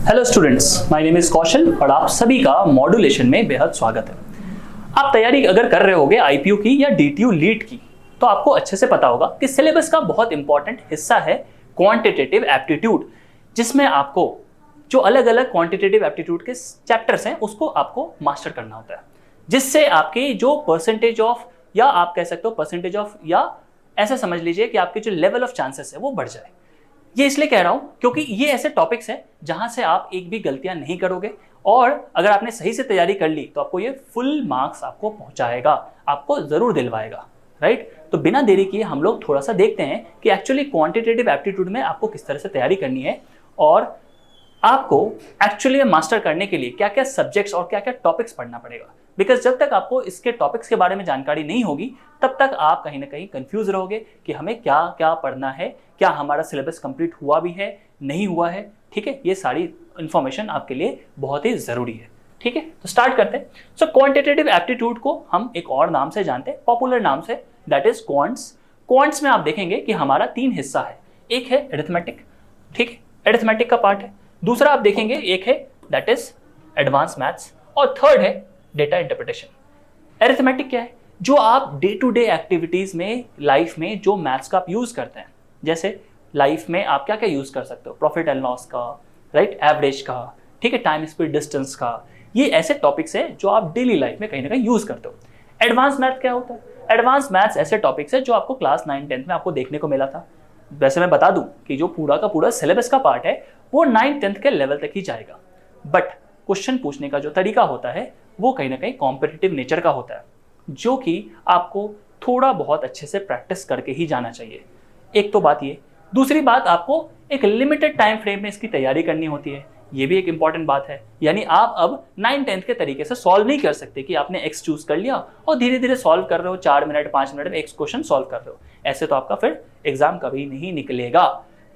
Hello students, my name is Kaushal और आप सभी का मॉड्यूलेशन में बेहद स्वागत है। आप तैयारी अगर कर रहे होगे आईपीयू की या डीटीयू लीड की, तो आपको अच्छे से पता होगा कि सिलेबस का बहुत इंपॉर्टेंट हिस्सा है क्वांटिटेटिव एप्टीट्यूड, जिसमें आपको जो अलग अलग क्वांटिटेटिव एप्टीट्यूड के चैप्टर्स हैं उसको आपको मास्टर करना होता है, जिससे आपकी जो परसेंटेज ऑफ, या आप कह सकते हो परसेंटेज ऑफ, या ऐसा समझ लीजिए कि आपके जो लेवल ऑफ चांसेस है वो बढ़ जाए। ये इसलिए कह रहा हूं क्योंकि ये ऐसे टॉपिक्स हैं जहां से आप एक भी गलतियां नहीं करोगे, और अगर आपने सही से तैयारी कर ली तो आपको ये फुल मार्क्स आपको पहुंचाएगा, आपको जरूर दिलवाएगा, राइट। तो बिना देरी किए हम लोग थोड़ा सा देखते हैं कि एक्चुअली क्वांटिटेटिव एप्टीट्यूड में आपको किस तरह से तैयारी करनी है, और आपको एक्चुअली मास्टर करने के लिए क्या क्या सब्जेक्ट्स और क्या क्या टॉपिक्स पढ़ना पड़ेगा। बिकॉज जब तक आपको इसके टॉपिक्स के बारे में जानकारी नहीं होगी तब तक आप कहीं ना कहीं कंफ्यूज रहोगे कि हमें क्या क्या पढ़ना है, क्या हमारा सिलेबस कंप्लीट हुआ भी है, नहीं हुआ है। ठीक है, ये सारी इंफॉर्मेशन आपके लिए बहुत ही जरूरी है। ठीक है, तो स्टार्ट करते हैं। सो क्वांटिटेटिव एप्टीट्यूड को हम एक और नाम से जानते हैं, पॉपुलर नाम से, दैट इज क्वांट्स। क्वांट्स में आप देखेंगे कि हमारा 3 हिस्सा है। एक है अरिथमेटिक, ठीक है, अरिथमेटिक का पार्ट है। दूसरा आप देखेंगे एक है दैट इज एडवांस मैथ्स, और थर्ड है डेटा इंटरप्रिटेशन। अरिथमेटिक क्या है? जो आप डे टू डे एक्टिविटीज में, लाइफ में जो मैथ्स का आप यूज करते हैं, जैसे लाइफ में आप क्या क्या यूज कर सकते हो, प्रॉफिट एंड लॉस का, राइट, एवरेज का, ठीक है, टाइम स्पीड डिस्टेंस का, ये ऐसे टॉपिक्स हैं जो आप डेली लाइफ में कहीं ना कहीं यूज करते हो। एडवांस मैथ क्या होता है? एडवांस मैथ्स ऐसे टॉपिक्स है जो आपको क्लास 9-10 में आपको देखने को मिला था। वैसे मैं बता दूं कि जो पूरा का पूरा सिलेबस का पार्ट है वो 9-10 के लेवल तक ही जाएगा, बट क्वेश्चन पूछने का जो तरीका होता है वो कहीं ना कहीं कॉम्पिटिटिव नेचर का होता है, जो कि आपको थोड़ा बहुत अच्छे से प्रैक्टिस करके ही जाना चाहिए। एक तो बात ये, दूसरी बात आपको एक लिमिटेड टाइम फ्रेम में इसकी तैयारी करनी होती है, ये भी एक इंपॉर्टेंट बात है। यानी आप अब 9-10 के तरीके से सॉल्व नहीं कर सकते कि आपने एक्स चूज कर लिया और धीरे धीरे सॉल्व कर रहे हो, 4 मिनट 5 मिनट में एक क्वेश्चन सॉल्व कर रहे हो, ऐसे तो आपका फिर एग्जाम कभी नहीं निकलेगा।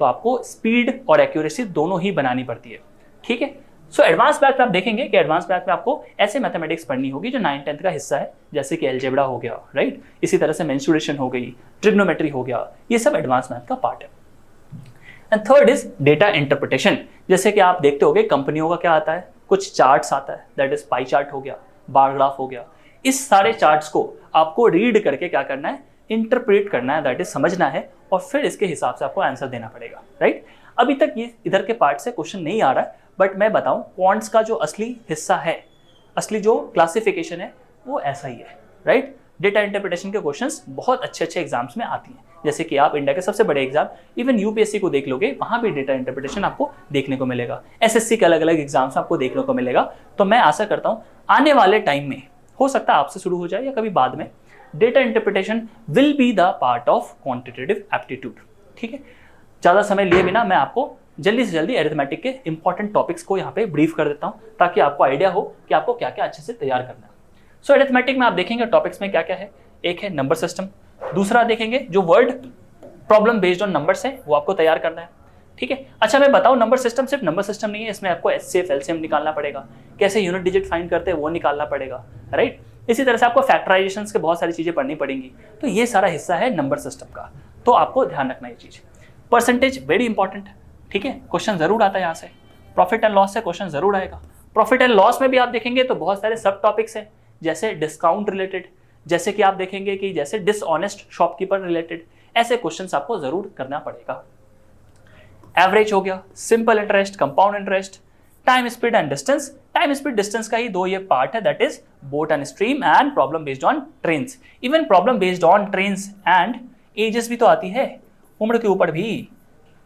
तो आपको स्पीड और एक्यूरेसी दोनों ही बनानी पड़ती है। ठीक है, सो एडवांस मैथ में आप देखेंगे कि एडवांस मैथ में आपको ऐसे मैथमेटिक्स पढ़नी होगी जो 9-10 का हिस्सा है, जैसे कि अलजेब्रा हो गया, राइट, इसी तरह से मेंसुरेशन हो गई, ट्रिग्नोमेट्री हो गया, ये सब एडवांस मैथ का पार्ट है। And third is data interpretation. जैसे कि आप देखते होंगे कंपनियों का क्या आता है, कुछ चार्ट्स आता है, दैट इज पाई चार्ट हो गया, बार ग्राफ हो गया। इस सारे चार्ट्स को आपको रीड करके क्या करना है, इंटरप्रेट करना है, दैट इज समझना है, और फिर इसके हिसाब से आपको आंसर देना पड़ेगा, राइट। अभी तक ये इधर के पार्ट से क्वेश्चन नहीं आ रहा है, बट मैं बताऊं क्वांट्स का जो असली हिस्सा है, असली जो क्लासिफिकेशन है वो ऐसा ही है, राइट। डेटा इंटरप्रिटेशन के क्वेश्चंस बहुत अच्छे अच्छे एग्जाम्स में आती हैं, जैसे कि आप इंडिया के सबसे बड़े एग्जाम इवन यूपीएससी को देख लोगे, वहां भी डेटा इंटरप्रिटेशन आपको देखने को मिलेगा। एसएससी के अलग अलग एग्जाम्स आपको देखने को मिलेगा। तो मैं आशा करता हूं आने वाले टाइम में, हो सकता है आपसे शुरू हो जाए या कभी बाद में, data interpretation will be the part of quantitative aptitude. ठीक है, ज्यादा समय लिए बिना मैं आपको जल्दी से जल्दी अरिथमेटिक के इंपॉर्टेंट टॉपिक्स को यहाँ पे ब्रीफ कर देता हूँ, ताकि आपको आइडिया हो कि आपको क्या क्या अच्छे से तैयार करना है। सो अरिथमेटिक में आप देखेंगे टॉपिक्स में क्या क्या है। एक है नंबर सिस्टम, दूसरा देखेंगे जो word problem based on numbers है वो आपको तैयार करना है। ठीक है, अच्छा मैं बताऊं, नंबर सिस्टम सिर्फ नंबर सिस्टम नहीं है, इसमें आपको एचसीएफ एलसीएम निकालना पड़ेगा, कैसे यूनिट डिजिट फाइंड करते हैं वो निकालना पड़ेगा, राइट। इसी तरह से आपको फैक्टराइजेशन के बहुत सारी चीजें पढ़नी पड़ेंगी। तो ये सारा हिस्सा है नंबर सिस्टम का, तो आपको ध्यान रखना ये चीज। परसेंटेज वेरी इंपॉर्टेंट, ठीक है, क्वेश्चन जरूर आता है यहाँ से। प्रॉफिट एंड लॉस से क्वेश्चन जरूर आएगा। प्रॉफिट एंड लॉस में भी आप देखेंगे तो बहुत सारे सब टॉपिक्स हैं, जैसे डिस्काउंट रिलेटेड, जैसे कि आप देखेंगे कि जैसे डिसऑनेस्ट शॉपकीपर रिलेटेड, ऐसे क्वेश्चंस आपको जरूर करना पड़ेगा। एवरेज हो गया, simple interest, compound interest, time speed and distance. Time speed distance का ही 2 ये पार्ट है, that is boat and stream and problem based on trains. Even problem based on trains and ages भी तो आती है, उम्र के ऊपर भी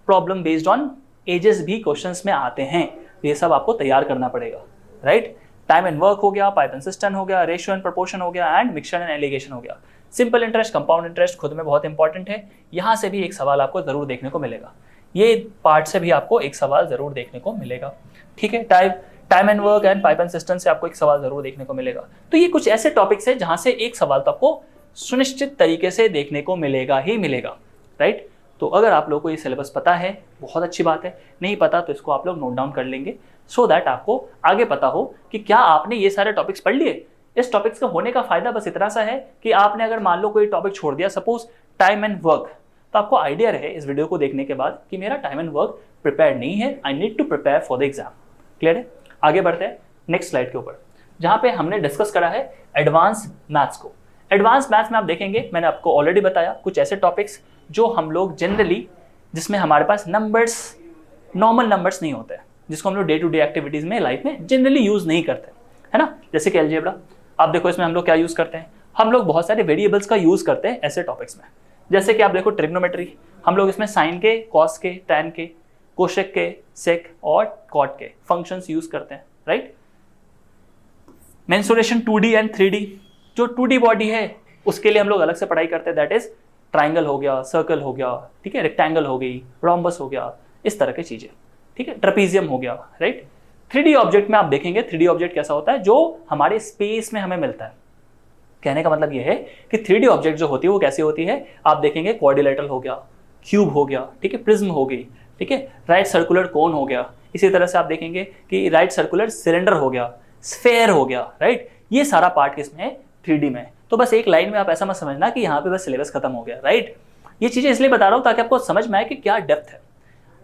प्रॉब्लम बेस्ड ऑन एजेस भी क्वेश्चंस में आते हैं। ये सब आपको तैयार करना पड़ेगा, राइट। टाइम एंड वर्क हो गया, पाइथन सिस्टम हो गया, रेशियो एंड प्रोपोर्शन हो गया, एंड मिक्सचर एंड एलिगेशन हो गया। सिंपल इंटरेस्ट, कंपाउंड इंटरेस्ट खुद में बहुत इंपॉर्टेंट है, यहाँ से भी एक सवाल आपको जरूर देखने को मिलेगा। ये पार्ट से भी आपको एक सवाल जरूर देखने को मिलेगा। ठीक है, time and work and Python system से आपको एक सवाल जरूर देखने को मिलेगा। तो ये कुछ ऐसे टॉपिक्स है जहां से एक सवाल तो आपको सुनिश्चित तरीके से देखने को मिलेगा ही मिलेगा, राइट। तो अगर आप लोगों को ये सिलेबस पता है बहुत अच्छी बात है, नहीं पता तो इसको आप लोग नोट डाउन कर लेंगे, सो दैट आपको आगे पता हो कि क्या आपने ये सारे टॉपिक्स पढ़ लिए। इस टॉपिक्स का होने का फायदा बस इतना सा है कि आपने अगर मान लो कोई टॉपिक छोड़ दिया, सपोज टाइम एंड वर्क, तो आपको आइडिया रहे इस वीडियो को देखने के बाद कि मेरा टाइम एंड वर्क प्रिपेयर नहीं है, I need to prepare for the exam. Clear है? आगे बढ़ते हैं नेक्स्ट स्लाइड के ऊपर, जहां पे हमने डिस्कस करा है एडवांस मैथ्स को। एडवांस मैथ्स में आप देखेंगे, मैंने आपको ऑलरेडी बताया कुछ ऐसे टॉपिक्स जो हम लोग जनरली, जिसमें हमारे पास नंबर्स, नॉर्मल नंबर्स नहीं होते हैं, जिसको हम लोग डे टू डे एक्टिविटीज में लाइफ में जनरली यूज नहीं करते, है ना? जैसे कि अलजेब्रा, आप देखो इसमें हम लोग क्या यूज करते हैं, हम लोग बहुत सारे वेरिएबल्स का यूज करते हैं ऐसे टॉपिक्स में। जैसे कि आप देखो ट्रिग्नोमेट्री, हम लोग इसमें साइन के, कॉस के, टैन के, कोशेक के, सेक और कॉट के फंक्शंस यूज करते हैं, right? Mensuration 2D and 3D, जो 2D बॉडी है उसके लिए हम लोग अलग से पढ़ाई करते हैं, दैट इज ट्राइंगल हो गया, सर्कल हो गया, ठीक है, रेक्टेंगल हो गई, रोम्बस हो गया, इस तरह की चीजें, ठीक है, ट्रेपीजियम हो गया, राइट? 3D ऑब्जेक्ट में आप देखेंगे 3D ऑब्जेक्ट कैसा होता है, जो हमारे स्पेस में हमें मिलता है। कहने का मतलब यह है कि 3D ऑब्जेक्ट जो होती है वो कैसी होती है, आप देखेंगे क्वाड्रिलेटरल हो गया, क्यूब हो गया, ठीक है, प्रिज्म हो गई, ठीक है, राइट सर्कुलर कोन हो गया, इसी तरह से आप देखेंगे कि राइट सर्कुलर सिलेंडर हो गया, स्फेयर हो गया, राइट? ये सारा पार्ट किसमें है? 3D में। तो बस एक लाइन में आप ऐसा मत समझना कि यहाँ पे बस सिलेबस खत्म हो गया, राइट? ये चीजें इसलिए बता रहा हूँ ताकि आपको समझ में आए कि क्या डेप्थ है।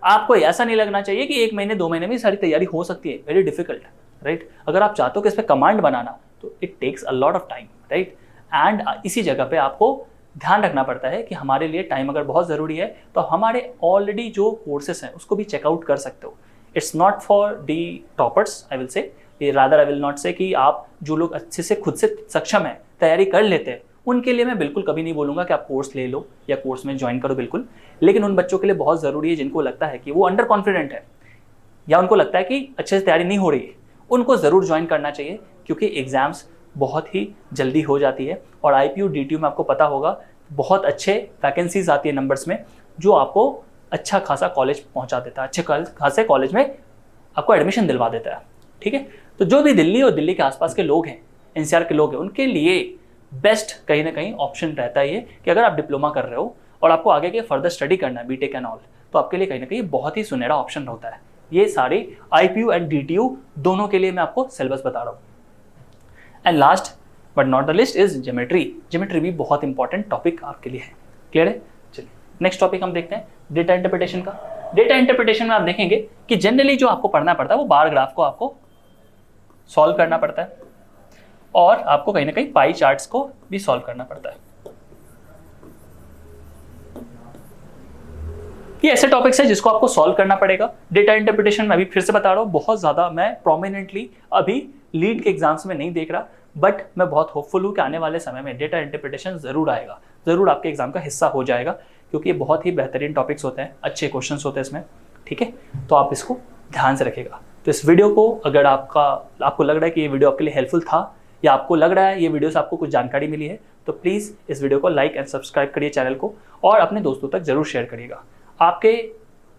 आपको ऐसा नहीं लगना चाहिए कि 1 महीने 2 महीने में सारी तैयारी हो सकती है, वेरी डिफिकल्ट, राइट? अगर आप चाहते हो कि इस पर कमांड बनाना तो it takes a lot of time, right? And इसी जगह पे आपको ध्यान रखना पड़ता है कि हमारे लिए टाइम अगर बहुत ज़रूरी है तो हमारे ऑलरेडी जो कोर्सेस हैं उसको भी चेकआउट कर सकते हो। It's not for the toppers, I will say, rather I will not से कि आप जो लोग अच्छे से खुद से सक्षम है, तैयारी कर लेते हैं, उनके लिए मैं बिल्कुल कभी नहीं बोलूँगा कि आप कोर्स ले लो या कोर्स में ज्वाइन करो, बिल्कुल। लेकिन उन बच्चों के लिए बहुत ज़रूरी है जिनको लगता है कि वो अंडर कॉन्फिडेंट है या उनको लगता है कि अच्छे से तैयारी नहीं हो रही, उनको ज़रूर ज्वाइन करना चाहिए, क्योंकि एग्ज़ाम्स बहुत ही जल्दी हो जाती है और IPU DTU में आपको पता होगा बहुत अच्छे वैकेंसीज आती है नंबर्स में, जो आपको अच्छा खासा कॉलेज पहुंचा देता है, अच्छे खासे कॉलेज में आपको एडमिशन दिलवा देता है, ठीक है? तो जो भी दिल्ली और दिल्ली के आसपास के लोग हैं, NCR के लोग हैं, उनके लिए बेस्ट कहीं ना कहीं ऑप्शन रहता है ये कि अगर आप डिप्लोमा कर रहे हो और आपको आगे के फर्दर स्टडी करना है, BTech एंड ऑल, तो आपके लिए कहीं ना कहीं बहुत ही सुनहरा ऑप्शन होता है। ये सारे IPU एंड DTU दोनों के लिए मैं आपको सिलेबस बता रहा हूँ। And last but not the list is geometry. Geometry भी बहुत इंपॉर्टेंट टॉपिक आपके लिए है, क्लियर है? चलिए नेक्स्ट टॉपिक हम देखते हैं, डेटा इंटरप्रिटेशन का। डेटा इंटरप्रिटेशन में आप देखेंगे कि जनरली जो आपको पढ़ना पड़ता है वो बार ग्राफ को आपको सॉल्व करना पड़ता है और आपको कहीं ना कहीं पाई चार्ट्स को भी सॉल्व करना पड़ता है। ये ऐसे टॉपिक्स है जिसको आपको सॉल्व करना पड़ेगा। डेटा इंटरप्रिटेशन में अभी फिर से बता रहा हूँ, बहुत ज़्यादा मैं प्रोमिनेंटली अभी लीड के एग्जाम्स में नहीं देख रहा, बट मैं बहुत होपफुल हूँ कि आने वाले समय में डेटा इंटरप्रिटेशन ज़रूर आएगा, ज़रूर आपके एग्जाम का हिस्सा हो जाएगा, क्योंकि ये बहुत ही बेहतरीन टॉपिक्स होते हैं, अच्छे क्वेश्चंस होते हैं इसमें, ठीक है? तो आप इसको ध्यान से रखिएगा। तो इस वीडियो को अगर आपको लग रहा है कि ये वीडियो आपके लिए हेल्पफुल था या आपको लग रहा है ये वीडियो से आपको कुछ जानकारी मिली है, तो प्लीज़ इस वीडियो को लाइक एंड सब्सक्राइब करिए चैनल को और अपने दोस्तों तक ज़रूर शेयर करिएगा। आपके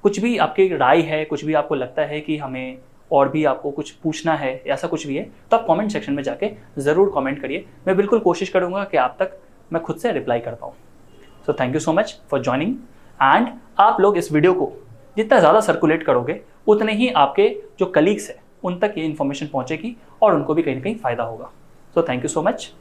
कुछ भी आपकी राय है, कुछ भी आपको लगता है कि हमें और भी आपको कुछ पूछना है, ऐसा कुछ भी है, तो आप कमेंट सेक्शन में जाके ज़रूर कमेंट करिए। मैं बिल्कुल कोशिश करूँगा कि आप तक मैं खुद से रिप्लाई कर पाऊँ। So thank you so much for joining and आप लोग इस वीडियो को जितना ज़्यादा सर्कुलेट करोगे उतने ही आपके जो कलीग्स हैं उन तक ये इन्फॉर्मेशन पहुँचेगी और उनको भी कहीं ना कहीं फ़ायदा होगा। So thank you so much.